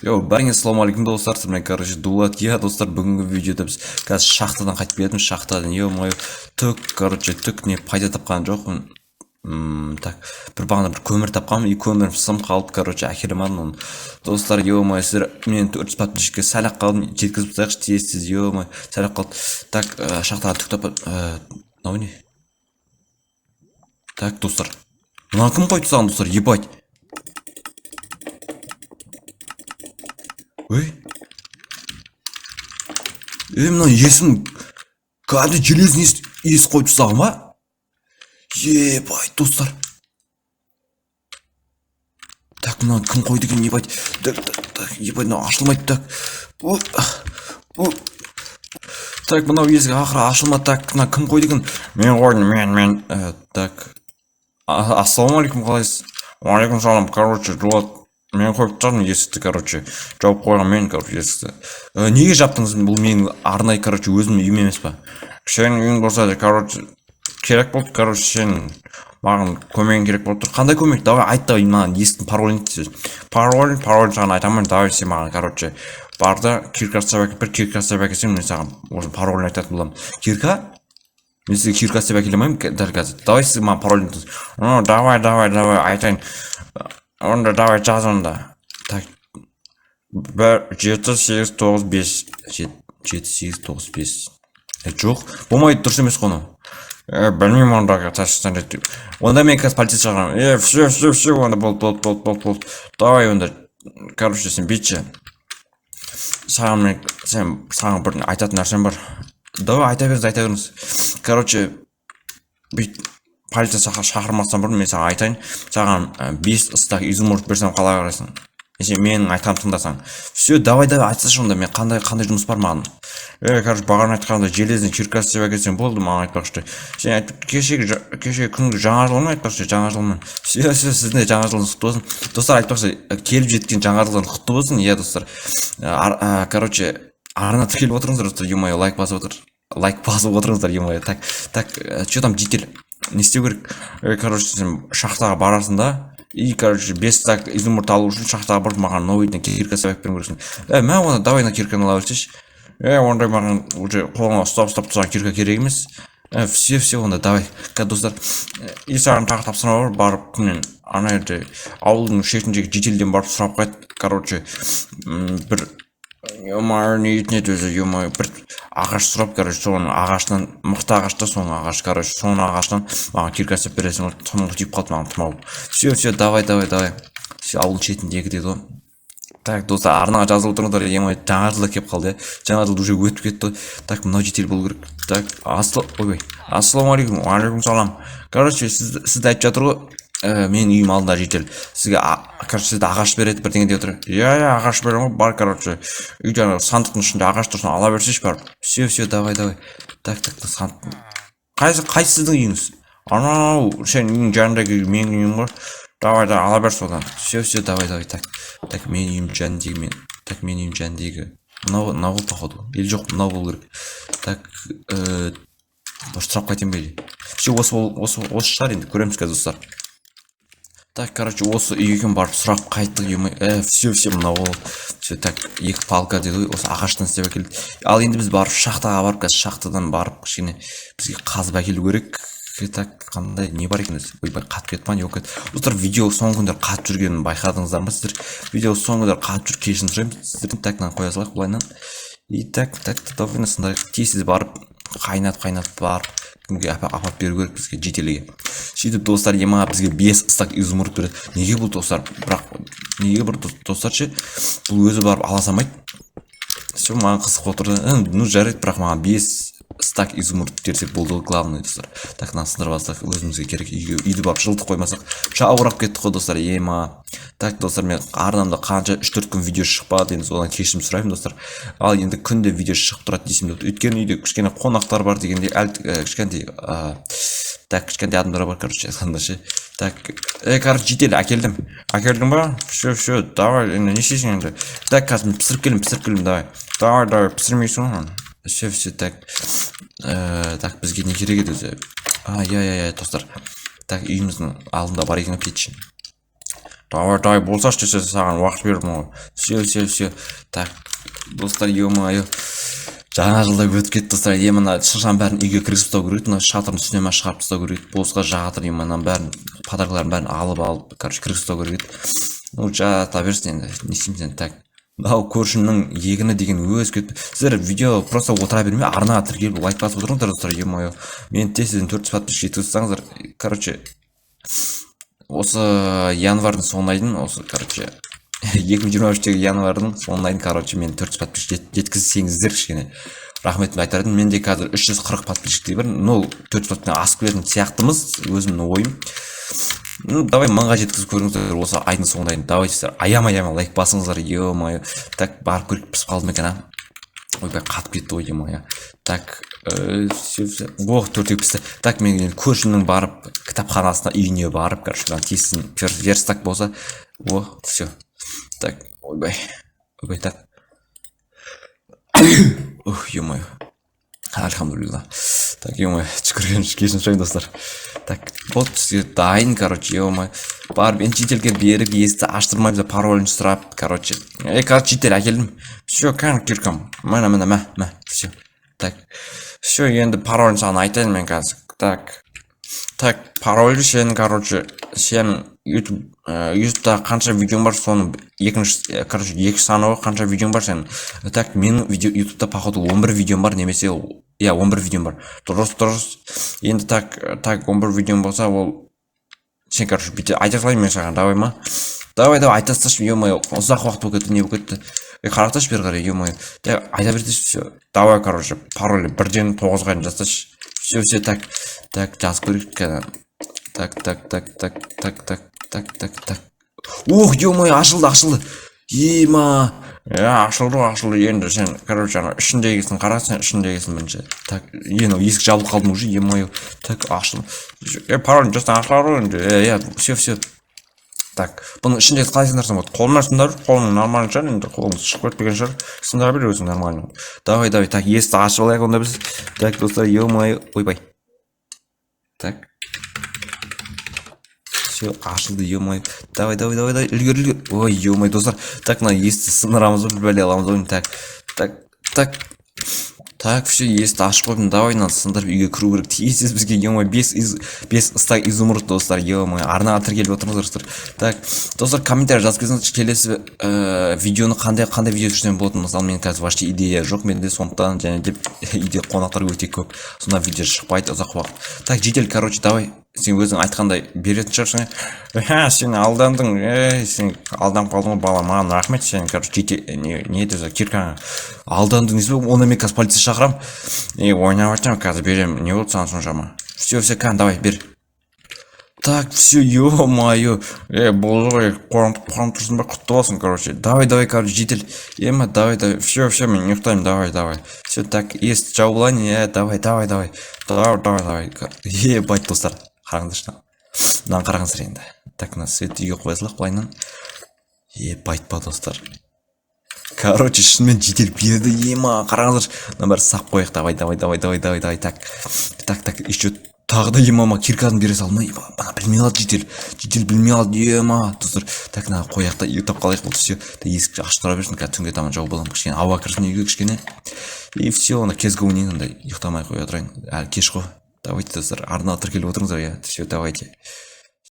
Бәріңе ассалаумағалейкум достар, мен короче Дулат. Достар, бүгінгі видеода біз қазір шахтадан қайтып келдім. Шахтадан түк не пайда тапқан жоқпын. Так, бір бағана бір көмір тапқанмын, и көмір сым қалып, короче, әкелем алдым. Достар, сіздер мен 400 подписчикке сәл-ақ қалдым, жеткізіп тастайықшы тез, сәл-ақ қалды. Так, шахтаға түк таппадым. Мынау не? Так, достар. Мына кім қойды саған, достар, ебать. Мына есім кәді железін ес қойды саған ба? Ебать, достар. Так, мына кім қойды екен, ебать. Так, ебать, мына ашылмайды, так. Так, мынау есік ақыры ашылмады, так, мына кім қойды екен? Мен қойдым, мен. Так. Ассалаумағалейкум, қалайсыз? Уағалейкум салам, короче, Дулат. Мен қойып тұрмын есікті, короче. Жауып қойған мен, короче, есікті. Неге жаптыңыз? Бұл менің арнайы, короче, өзімнің үйім емес па? Сенің үйің болса, короче, керек болды, короче, сен маған көмегің керек болып тұр. Қандай көмек? Давай айт та маған есіктің паролін дейсіз. Пароль саған айтамын, давай сен маған, короче, барда кирка ұстап әкелсең, мен саған осы паролін айтатын боламын. Кирка? Мен сізге кирка ұстап әкеле алмаймын дәл қазір. Давай сіз маған паролін айтыңыз. Давай айтайын. Онда давай жаз онда. Так. 7-8-9-5. 7-8-9-5. Жоқ, болмайды, дұрыс емес қоны. Білмеймін ондағы тәсістен реттіп. Онда мен қазір полиция шақырамын. Все, онда болды. Давай онда, короче, сен бетші. Саған бір айтатын нәрсем бар. Давай, айта беріңіз. Короче, бет полиция шақырмастан бұрын мен саған айтайын. Саған 5 ыстақ изумруд берсем қалай қарайсың? Сен менің айтқанымды тыңдасаң. Все, давай айтсашы онда, мен қандай жұмыс бар маған? Короче, бағана айтқанда желездің кирка істеп әкелсең болды, маған айтпақшы. Сен айтып, кеше күнгі жаңа жылмен айтпақшы, жаңа жылмен. Все, сіздің жаңа жылыңыз құтты болсын. Достар, айтпақшы, келіп жеткен жаңа жылыңыз құтты болсын. Достар. Короче, арна тіркеліп отырыңыздар, достар, лайк басып отырыңыздар, Так, что там житель? Не істеу керек? Короче, сен шахтаға барасың да, и, короче, 5 стак изумруд алу үшін шахтаға барып маған новыйден кирка сабақ беру керексің. Мә оны давай на кирканы ала берсейші. Ондай маған уже қолыңа ұстап тұрған кирка керек емес. Все, онда давай. Достар, и саған тағы тапсырма бар, барып күннен ана жерде ауылдың шетіндегі жителден барып сұрап қайт. Короче, бір бір ағаш сұрап, короче, соның ағашынан, мықты ағашта соның ағаш, короче, соның ағашынан маған кирка істеп бересің, тұмығы түйіп қалды маған тұмау. Все, давай. Ауыл шетіндегі деді ғой. Так, достар, арнаға жазылып тұрыңыздар, жаңа жылда кеп қалды, жаңа жыл уже өтіп кетті. Так, мынау жедел болу керек. Так, ассалаумағалейкум, уағалейкум салам. Короче, сізді айтып жатыр ғой, менің үйім алдында жедел. Сізге, короче, сізді ағаш береді бірдеңе деп отыр. Ағаш берем ғой, бар, короче. Үйде сандықтың ішінде ағаш тұрсын, ала берсейші бар. Все, давай. Так, сандық. Қайсы сіздің үйіңіз? Анау, сен үйің жанындағы менің үйім ғой. Давай, ала берші одан. Все, давай. Так, менің үйім жанындегі. Мынау походу. Или жоқ, мынау болу керек. Так, сұрақ қайтем бейли. Все, осы шығар енді, көреміз қазір, достар. Так, короче, осы үйге барып сұрақ қайттық. Все, мынау ол. Все, так, 2 палка деді ғой, осы ағаштан істеп әкелді. Ал енді біз барып шахтаға барып, шахтадан барып, кішкене бізге қазып әкелу керек. Так, қандай не бар екен? Ойбай, қатып кетіп ма, не болып кетті? Достар, видео соңғы күндер қатып жүргенін байқадыңыздар ма сіздер? Видео соңғы күндер қатып жүр, кешірім сұраймын сіздерден. Так, қоя салайық былайынан. И так, давай сындай тез барып, қайнатып барып, кімге апарып беру керек бізге жителге. Сөйтіп, достар, бізге 5 ыстақ изумруд береді. Неге бұл, достар? Неге бір достар ше? Бұл өзі барып ала салмайды. Все, маған қызық отырды. Жарайды, бірақ маған 5 стак изумруд берсек болды, главный, достар. Так, сындырып алсақ, өзімізге керек үйді барып жылтып қоймасақ. Шауырап кеттік қой, достар, Так, достар, мен арнамда қанша 3-4 күн видео шықпады, енді содан кешірім сұраймын, достар. Ал енді күнде видео шығып тұрады дейсім деп. Өйткені үйде кішкене қонақтар бар дегенде, кішкентай адамдар бар, короче, айтқанда ше. Так, короче, жедел әкелдім. Әкелдің ба? Все, давай, енді не істейсің енді? Так, қазір мен пісіріп келем, давай. Давай, пісірмейсің ғой. Все, так, бізге не керек еді өзі? Достар. Так, үйіміздің алдында бар екен печь. Давай болсашы десе саған уақыт бердім ғой. Все. Так, достар, ё-моё. Жаңа жылда өтіп кетті достар. Мына шыршаның бәрін үйге кіргізіп тастау керек. Мына шатырдың үстіне шығарып тастау керек. Босқа жатыр, мына бәрін подаркаларын бәрін алып, короче, кіргізіп тастау керек еді. Ну, жата берсін енді. Не істейміз енді. Так. Мынау көршімнің егіні деген өз кетті. Сіздер видео просто отыра бермей, арнаға тіркеліп лайк басып отырыңыздар достар. Ё-моё. Мен тез 400 подписчик жеткізсеңіздер, короче, осы январдың соңына дейін, осы, короче, 2023-тегі январдың соңына дейін, короче, мен 400 подписчик жеткізсеңіздер кішкене рахметімді айтар едім. Менде қазір 340 подписчиктей бар. Ну, 400 подписчиктен асып келетін сияқтымыз, өзімнің ойым. Ну, давай мыңға жеткізіп көріңіздер осы айдың соңына дейін. Давай сіздер аямай лайк басыңыздар, ё-моё. Так, барып көріп пісіп қалдым екен, а? Ойбай, қатып кетті ғой, ё-моё. Так, все. Ох, 4 пісті. Так, мен көршімнің барып кітапханасына, үйіне барып, короче, тесін верстак болса. О, все. Так, ойбай, так. Ух, ё-моё. Альхамдулилла. Так, ё-моё, кешірім сұрайын достар. Так, вот сізге дайын, короче, ё-моё. Барып, жителге беріп, есті аштырмай паролін сұрап, короче. Короче, жител әкелдім. Все, кіркім. Мә, все. Так, все, енді паролін саған айтайын мен қазір. Так, пароль сен, короче, сен YouTube'да қанша видеоң бар, соны короче, 2 саны ғой, қанша видеоң бар сен. Так, менің YouTube'да походу 11 видеоң бар, немесе 11 видеоң бар. Дұрыс. Енді так 11 видеоң болса, ол сен, короче, айта салайын мен саған, давай ма? Давай, айта салшы, ё-моё, ұзақ уақыт болып кетті, не болып кетті. Қарақташы бері қарай, ё-моё. Так, айта бердеші, все. Давай, короче, пароль 1-ден 9-ға дейін жазсашы. Все, так, жазып көрейік. Так. Ух, ё-моё, ашылды. Ема. Ашылды. Енді сен, короче, ішіндегісін қарасың, ішіндегісін бірінші. Так, енді есік жабылып қалдым уже, ема-ё. Так, ашылды. Пароль жастан ашылар енді. Все. Так, бұның ішіндегі қалай сындарсың болады? Қолымнан сындар, қолың нормально шығар, енді қолың шығып кетпеген шығар. Сындар бер өзің нормально. Давай, так, есікті ашып алайық онда біз. Так, достар, ё-моё, ойбай. Так. Все, ашылды, ё-моё. Давай, ілгер. Ой, ё-моё, достар. Так, мына есікті сындырамыз ба, бәле аламыз ба. Так, все, есікті ашып қойдым. Давай, сындырып үйге кіру керек. Тиесіз бізге, ё-моё, 5 ыстақ изумруд, достар, ё-моё. Арнаға тіркеліп отырыңыздар, достар. Так, достар, комментарий жазып кетсеңіздер, келесі видеоны қандай видео түсірсем болатын. Мысалы, мен қазір вообще идея жоқ менде, сондықтан және де үйде қонақтар өте көп. Сонда видео шықпайды ұзақ уақыт. Так, жедел, короче, давай. Сен өзің айтқандай беретін шығарсың. Сен алдандың, сен алданып қалдың ғой, бала, маған рахмет. Сен, короче, не еді, киркаң алдандың, несі бе, оны мен қазір полиция шақырам. Ойнап айтсам, қазір берем, не болды саған соншама. Все, давай, бер. Так, все, ё-моё. Болды ғой, қорым тұрсын ба, құтты болсын, короче. Давай, короче, жедел. Ема, давай. Все, мен ұйықтаймын, давай. Все, так, есті жауып алайын, давай. Давай. Байт, достар. Қараңыздаршы. Мынаны қараңыздар енді. Так, мына свет үйге қоя салайық былайынан. Байт па, достар. Короче, шынымен жедел берді, ема, қараңыздар. Мына бәрі сақ қояйық, давай. Так, еще тағы да ема, киркасын бере салмай. Бана білмей алды жедел білмей алды, ема, достар. Так, мына қояқта ұйықтап қалайық болды, все. Есікті ашып тұра берсін, қазір түнге таман жауып аламын, кішкене ауа кірсін үйге кішкене. И все, оны кезгі ойнайын, ұйықтамай қоя отырайын. Әлі кеш қой. Давайте, достар, арнаға тіркеліп отырыңыздар, все, давайте.